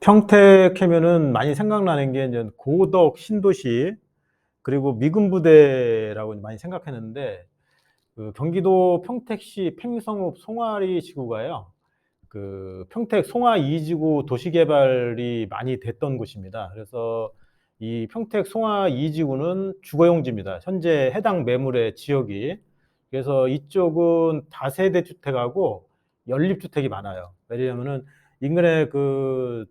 평택하면은 많이 생각나는 게 이제 고덕 신도시 그리고 미군 부대라고 많이 생각했는데 그 경기도 평택시 팽성읍 송아리 지구가요. 그 평택 송화 2지구 도시개발이 많이 됐던 곳입니다. 그래서 이 평택 송화 2지구는 주거용지입니다. 현재 해당 매물의 지역이. 그래서 이쪽은 다세대 주택하고 연립주택이 많아요. 왜냐면은 인근에 그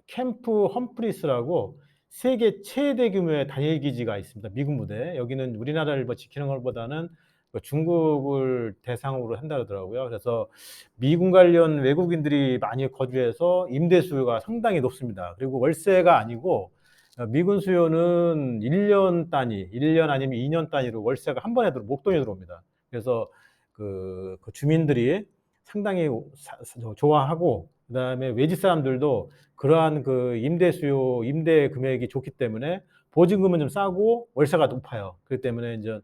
캠프 험프리스라고 세계 최대 규모의 단일 기지가 있습니다. 미군 부대. 여기는 우리나라를 뭐 지키는 것보다는 뭐 중국을 대상으로 한다 그러더라고요. 그래서 미군 관련 외국인들이 많이 거주해서 임대 수요가 상당히 높습니다. 그리고 월세가 아니고 미군 수요는 1년 단위, 1년 아니면 2년 단위로 월세가 한 번에 목돈이 들어옵니다. 그래서 그 주민들이 상당히 좋아하고, 그다음에 외지 사람들도 그러한 그 임대 수요, 임대 금액이 좋기 때문에 보증금은 좀 싸고 월세가 높아요. 그렇기 때문에 이제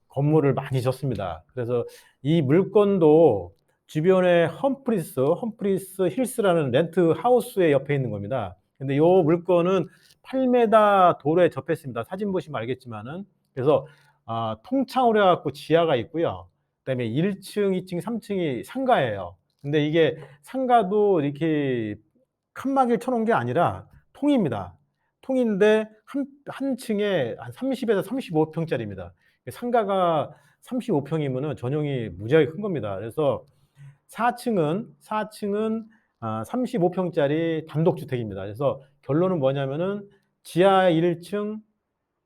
건물을 많이 졌습니다. 그래서 이 물건도 주변에 험프리스 힐스라는 렌트 하우스의 옆에 있는 겁니다. 근데 이 물건은 8m 도로에 접했습니다. 사진 보시면 알겠지만은. 그래서 통창으로 해갖고 지하가 있고요. 그다음에 1층, 2층, 3층이 상가예요. 근데 이게 상가도 이렇게 칸막이를 쳐놓은 게 아니라 통입니다. 통인데 한 층에 한 30에서 35평짜리입니다. 상가가 35평이면은 전용이 무지하게 큰 겁니다. 그래서 4층은 35평짜리 단독주택입니다. 그래서 결론은 뭐냐면은 지하 1층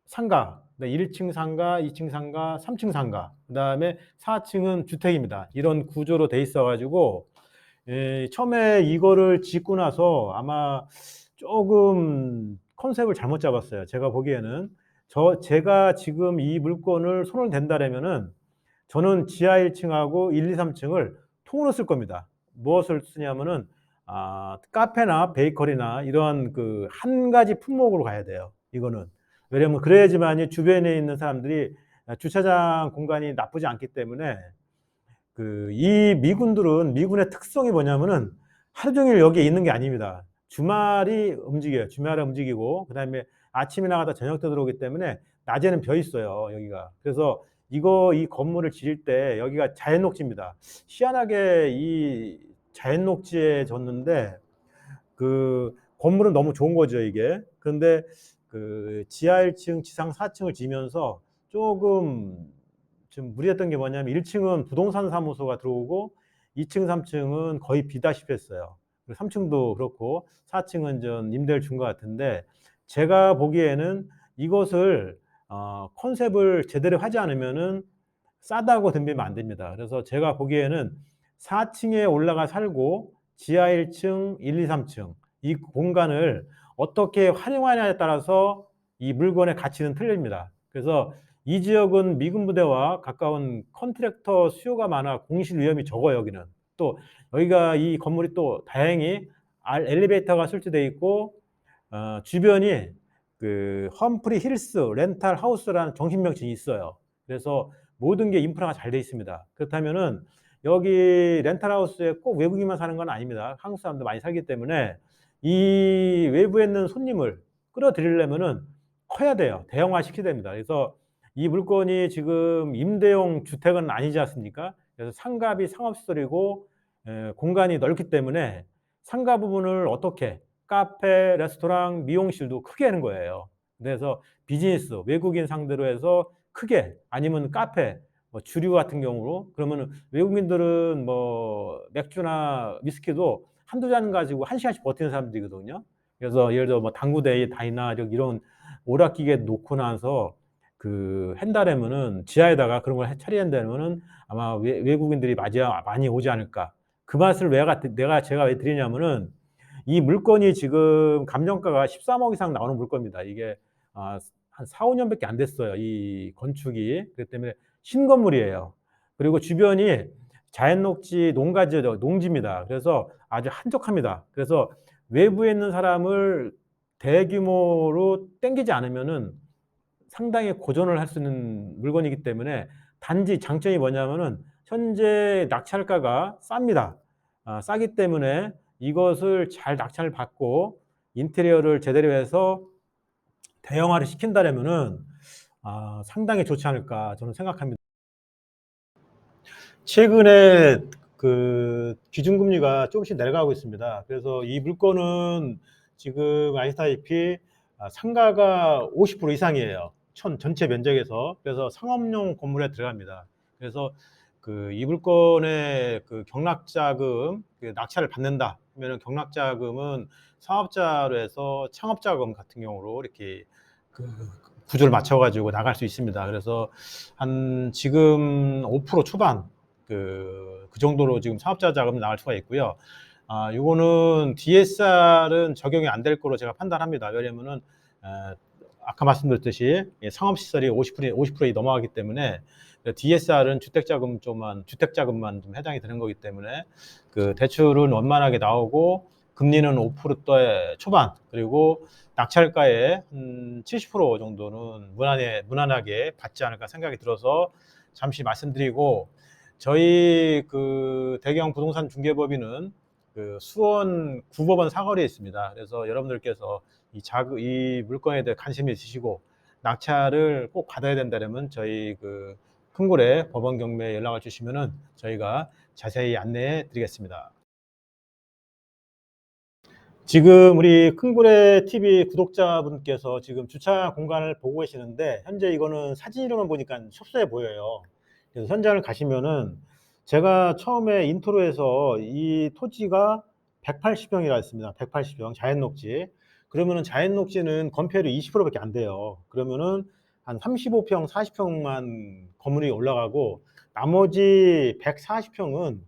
상가, 1층 상가, 2층 상가, 3층 상가, 그다음에 4층은 주택입니다. 이런 구조로 돼 있어 가지고 처음에 이거를 짓고 나서 아마 조금 컨셉을 잘못 잡았어요. 제가 보기에는 제가 지금 이 물건을 손을 댄다라면은 저는 지하 1층하고 1, 2, 3층을 통으로 쓸 겁니다. 무엇을 쓰냐면은 카페나 베이커리나 이러한 그 한 가지 품목으로 가야 돼요. 이거는 왜냐면 그래야지만이 주변에 있는 사람들이 주차장 공간이 나쁘지 않기 때문에 이 미군의 특성이 뭐냐면은 하루 종일 여기에 있는 게 아닙니다. 주말이 움직여요. 주말에 움직이고, 그 다음에 아침에 나가다 저녁 때 들어오기 때문에 낮에는 벼 있어요, 여기가. 그래서 이 건물을 지을 때 여기가 자연 녹지입니다. 희한하게 이 자연 녹지에 졌는데 그 건물은 너무 좋은 거죠, 이게. 그런데 그 지하 1층, 지상 4층을 지면서 조금 좀 무리했던 게 뭐냐면 1층은 부동산 사무소가 들어오고 2층, 3층은 거의 비다시피 했어요. 3층도 그렇고 4층은 좀 임대를 준 것 같은데, 제가 보기에는 이것을 컨셉을 제대로 하지 않으면은 싸다고 덤비면 안 됩니다. 그래서 제가 보기에는 4층에 올라가 살고 지하 1층, 1, 2, 3층 이 공간을 어떻게 활용하냐에 따라서 이 물건의 가치는 틀립니다. 그래서 이 지역은 미군 부대와 가까운 컨트랙터 수요가 많아 공실 위험이 적어요. 여기는 또 여기가 이 건물이 또 다행히 엘리베이터가 설치되어 있고 주변이 그 험프리 힐스 렌탈 하우스라는 정신명칭이 있어요. 그래서 모든 게 인프라가 잘 돼 있습니다. 그렇다면은 여기 렌탈하우스에 꼭 외국인만 사는 건 아닙니다. 한국 사람도 많이 살기 때문에 이 외부에 있는 손님을 끌어들이려면은 커야 돼요. 대형화 시켜야 됩니다. 그래서 이 물건이 지금 임대용 주택은 아니지 않습니까? 그래서 상가비 상업시설이고 공간이 넓기 때문에 상가 부분을 어떻게 카페, 레스토랑, 미용실도 크게 하는 거예요. 그래서 비즈니스, 외국인 상대로 해서 크게, 아니면 카페, 뭐 주류 같은 경우로, 그러면 외국인들은 뭐 맥주나 위스키도 한두 잔 가지고 한 시간씩 버티는 사람들이거든요. 그래서 예를 들어 뭐 당구대회, 다이나 이런 오락기계 놓고 나서 한다라면은 지하에다가 그런 걸 처리한다면은 아마 외국인들이 많이 오지 않을까. 그 맛을 제가 왜 드리냐면은 이 물건이 지금 감정가가 13억 이상 나오는 물건입니다. 이게 한 4, 5년밖에 안 됐어요. 이 건축이. 그렇기 때문에 신건물이에요. 그리고 주변이 자연녹지, 농지입니다. 그래서 아주 한적합니다. 그래서 외부에 있는 사람을 대규모로 땡기지 않으면은 상당히 고전을 할 수 있는 물건이기 때문에, 단지 장점이 뭐냐면은 현재 낙찰가가 쌉니다. 싸기 때문에 이것을 잘 낙찰을 받고 인테리어를 제대로 해서 대형화를 시킨다면은 상당히 좋지 않을까 저는 생각합니다. 최근에 그 기준금리가 조금씩 내려가고 있습니다. 그래서 이 물건은 지금 아시다시피 상가가 50% 이상이에요. 전체 면적에서. 그래서 상업용 건물에 들어갑니다. 그래서 그 이 물건의 그 경락자금, 그 낙찰을 받는다 하면은 경락자금은 사업자로 해서 창업자금 같은 경우로 이렇게 그 구조를 맞춰가지고 나갈 수 있습니다. 그래서 한 지금 5% 초반 그 정도로 지금 사업자 자금이 나갈 수가 있고요. 요거는 DSR은 적용이 안 될 거로 제가 판단합니다. 왜냐면은 아까 말씀드렸듯이 상업시설이 50% 넘어가기 때문에 DSR은 주택자금만 좀 해당이 되는 거기 때문에 그 대출은 원만하게 나오고 금리는 5%대 초반, 그리고 낙찰가의 한 70% 정도는 무난하게 받지 않을까 생각이 들어서 잠시 말씀드리고, 저희 그 대경 부동산 중개법인은 그 수원 구법원 사거리에 있습니다. 그래서 여러분들께서 이 물건에 대해 관심이 있으시고 낙찰을 꼭 받아야 된다면 저희 그 큰고래 법원 경매에 연락을 주시면은 저희가 자세히 안내해 드리겠습니다. 지금 우리 큰고래 TV 구독자분께서 지금 주차 공간을 보고 계시는데, 현재 이거는 사진으로만 보니까 협소해 보여요. 그래서 현장을 가시면은 제가 처음에 인트로에서 이 토지가 180평이라 했습니다. 180평 자연 녹지. 그러면은 자연 녹지는 건폐율이 20%밖에 안 돼요. 그러면은 한 35평, 40평만 건물이 올라가고 나머지 140평은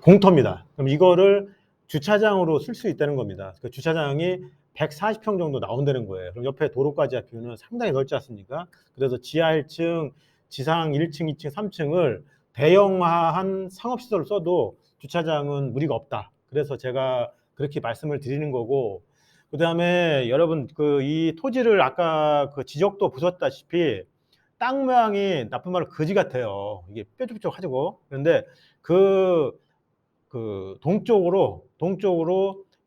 공터입니다. 그럼 이거를 주차장으로 쓸 수 있다는 겁니다. 그 주차장이 140평 정도 나온다는 거예요. 그럼 옆에 도로까지 합치면 상당히 넓지 않습니까? 그래서 지하 1층, 지상 1층, 2층, 3층을 대형화한 상업시설을 써도 주차장은 무리가 없다. 그래서 제가 그렇게 말씀을 드리는 거고, 그 다음에 여러분 그 이 토지를 아까 그 지적도 보셨다시피 땅 모양이 나쁜 말로 거지 같아요. 이게 뾰족뾰족하고. 그런데 그 동쪽으로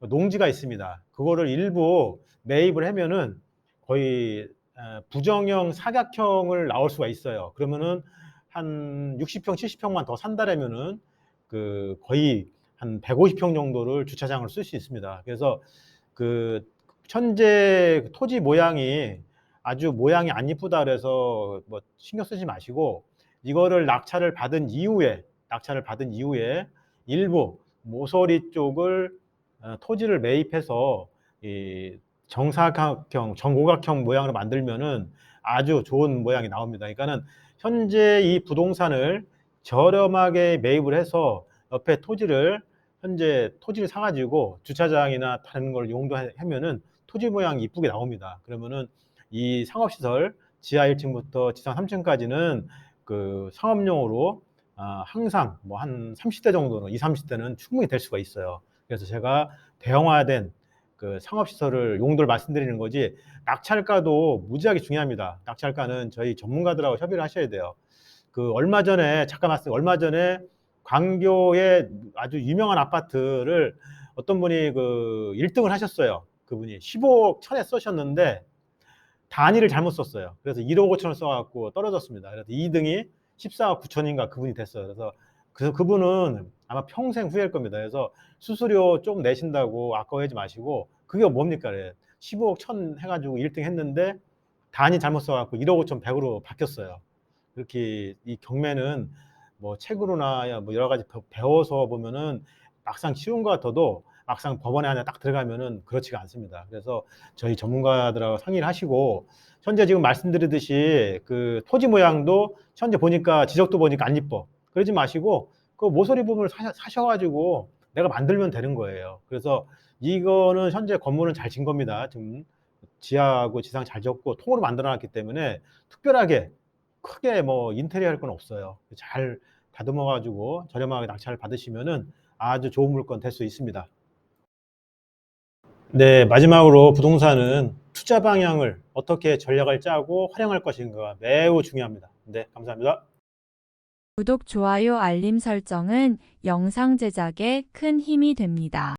농지가 있습니다. 그거를 일부 매입을 하면은 거의 부정형 사각형을 나올 수가 있어요. 그러면은 한 60평, 70평만 더 산다라면은 그 거의 한 150평 정도를 주차장을 쓸 수 있습니다. 그래서 그 현재 토지 모양이 아주 모양이 안 이쁘다 그래서 뭐 신경 쓰지 마시고, 이거를 낙찰을 받은 이후에 일부 모서리 쪽을 토지를 매입해서 이 정사각형, 정오각형 모양으로 만들면은 아주 좋은 모양이 나옵니다. 그러니까는 현재 이 부동산을 저렴하게 매입을 해서 옆에 현재 토지를 사가지고 주차장이나 다른 걸 용도하면은 토지 모양이 이쁘게 나옵니다. 그러면은 이 상업시설 지하 1층부터 지상 3층까지는 그 상업용으로 항상 뭐 한 30대 정도는 20, 30대는 충분히 될 수가 있어요. 그래서 제가 대형화된 그 상업시설을 용도를 말씀드리는 거지, 낙찰가도 무지하게 중요합니다. 낙찰가는 저희 전문가들하고 협의를 하셔야 돼요. 얼마 전에 광교의 아주 유명한 아파트를 어떤 분이 그 1등을 하셨어요. 그분이 15억 천에 써셨는데 단위를 잘못 썼어요. 그래서 1억 5천을 써갖고 떨어졌습니다. 그래서 2등이 14억 9천인가 그분이 됐어요. 그래서 그분은 아마 평생 후회할 겁니다. 그래서 수수료 좀 내신다고 아까워하지 마시고, 그게 뭡니까? 15억 천 해가지고 1등 했는데 단위 잘못 써갖고 1억 5천 100으로 바뀌었어요. 그렇게 이 경매는 뭐 책으로나 뭐 여러 가지 배워서 보면은 막상 쉬운 것 같아도 막상 법원에 하나 딱 들어가면은 그렇지가 않습니다. 그래서 저희 전문가들하고 상의를 하시고, 현재 지금 말씀드리듯이 그 토지 모양도 현재 보니까 지적도 보니까 안 이뻐. 그러지 마시고 그 모서리 부분을 사셔가지고 내가 만들면 되는 거예요. 그래서 이거는 현재 건물은 잘 진 겁니다. 지금 지하하고 지상 잘 졌고 통으로 만들어 놨기 때문에 특별하게 크게 뭐 인테리어 할 건 없어요. 잘 다듬어 가지고 저렴하게 낙찰을 받으시면은 아주 좋은 물건 될 수 있습니다. 네, 마지막으로 부동산은 투자 방향을 어떻게 전략을 짜고 활용할 것인가가 매우 중요합니다. 네, 감사합니다. 구독, 좋아요, 알림 설정은 영상 제작에 큰 힘이 됩니다.